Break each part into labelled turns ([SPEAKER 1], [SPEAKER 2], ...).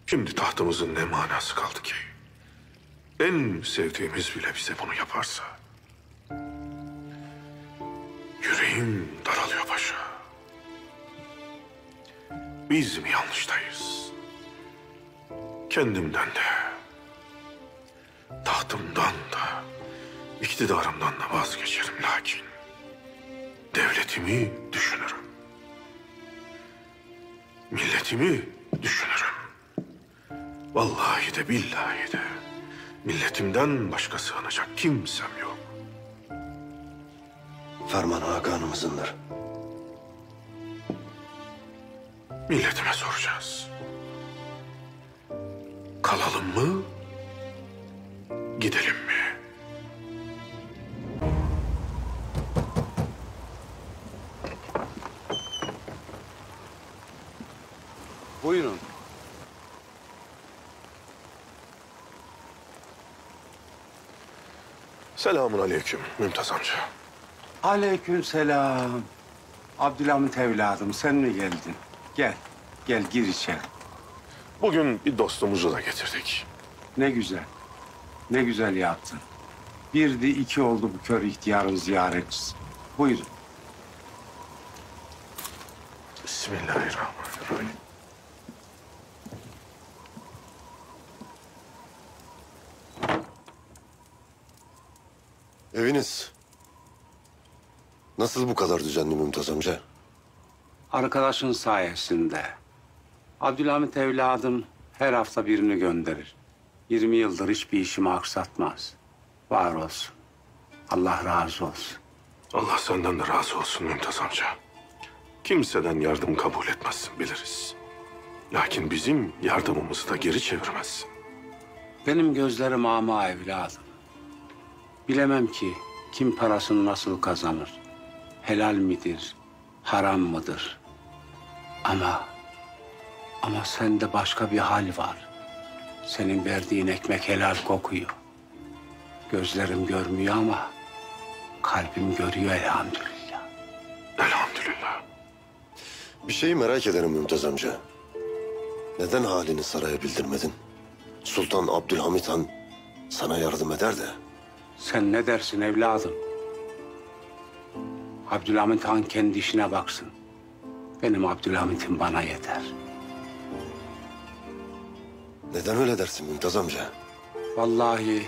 [SPEAKER 1] Şimdi tahtımızın ne manası kaldı ki? En sevdiğimiz bile bize bunu yaparsa. Yüreğim daralıyor paşa. Biz mi yanlıştayız? Kendimden de, tahtımdan da, iktidarımdan da vazgeçerim lakin devletimi düşünürüm. Milletimi düşünürüm. Vallahi de billahi de milletimden başka sığınacak kimsem yok.
[SPEAKER 2] Ferman Hakan'ımızındır.
[SPEAKER 1] Milletime soracağız. Kalalım mı, gidelim mi?
[SPEAKER 3] Buyurun.
[SPEAKER 1] Selamun aleyküm Mümtaz amca.
[SPEAKER 3] Aleykümselam. Abdülhamit evladım, sen mi geldin? Gel, gel gir içeri.
[SPEAKER 1] Bugün bir dostumuzu da getirdik.
[SPEAKER 3] Ne güzel, ne güzel yaptın. Birdi iki oldu bu kör ihtiyarın ziyaretçisi. Buyurun.
[SPEAKER 1] Bismillahirrahmanirrahim.
[SPEAKER 2] Eviniz nasıl bu kadar düzenli Mümtaz amca?
[SPEAKER 3] Arkadaşın sayesinde. Abdülhamit evladım her hafta birini gönderir. 20 yıldır hiçbir işimi aksatmaz. Var olsun. Allah razı olsun.
[SPEAKER 1] Allah senden de razı olsun Mümtaz amca. Kimseden yardım kabul etmezsin biliriz. Lakin bizim yardımımızı da geri çevirmezsin.
[SPEAKER 3] Benim gözlerim ama evladım. Bilemem ki kim parasını nasıl kazanır. Helal midir, haram mıdır? Ama sende başka bir hal var. Senin verdiğin ekmek helal kokuyor. Gözlerim görmüyor ama kalbim görüyor elhamdülillah.
[SPEAKER 1] Elhamdülillah.
[SPEAKER 2] Bir şeyi merak ederim Mümtaz amca. Neden halini saraya bildirmedin? Sultan Abdülhamit Han sana yardım eder de.
[SPEAKER 3] Sen ne dersin evladım? Abdülhamit Han kendi işine baksın. Benim Abdülhamit'im bana yeter.
[SPEAKER 2] Neden öyle dersin Mümtaz amca?
[SPEAKER 3] Vallahi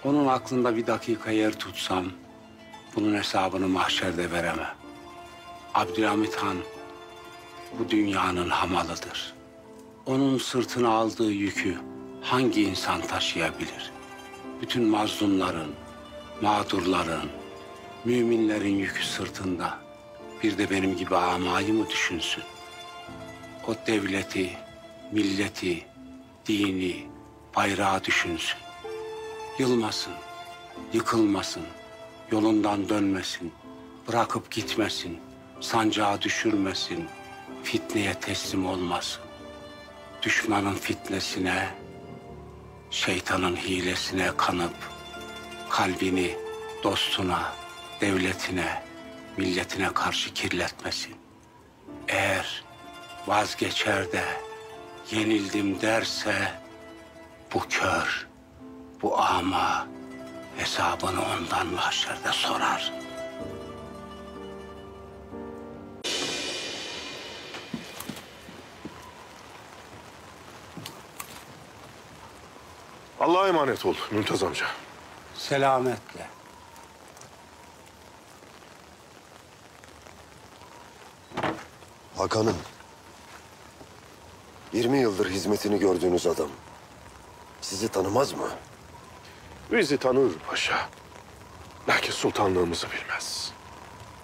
[SPEAKER 3] onun aklında bir dakika yer tutsam bunun hesabını mahşerde veremem. Abdülhamit Han bu dünyanın hamalıdır. Onun sırtına aldığı yükü hangi insan taşıyabilir? Bütün mazlumların, mağdurların, müminlerin yükü sırtında. Bir de benim gibi amayı mı düşünsün? O devleti, milleti, dini, bayrağı düşünsün. Yılmasın, yıkılmasın, yolundan dönmesin, bırakıp gitmesin, sancağı düşürmesin, fitneye teslim olmasın. Düşmanın fitnesine, şeytanın hilesine kanıp, kalbini dostuna, devletine, milletine karşı kirletmesin. Eğer vazgeçer de yenildim derse bu kör, bu ama hesabını ondan mahşerde sorar.
[SPEAKER 1] Allah'a emanet ol Mümtaz amca.
[SPEAKER 3] Selametle.
[SPEAKER 2] Hakan'ım. 20 yıldır hizmetini gördüğünüz adam sizi tanımaz mı?
[SPEAKER 1] Bizi tanır paşa. Lakin sultanlığımızı bilmez.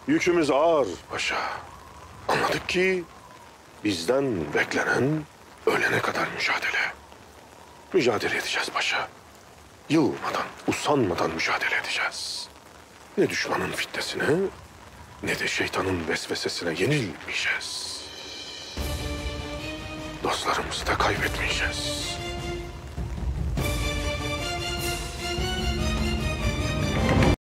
[SPEAKER 1] Yükümüz ağır paşa. Anladık ki bizden beklenen ölene kadar mücadele. Mücadele edeceğiz paşa. Yılmadan, usanmadan mücadele edeceğiz. Ne düşmanın fitnesine, ne de şeytanın vesvesesine yenilmeyeceğiz. Dostlarımızı da kaybetmeyeceğiz.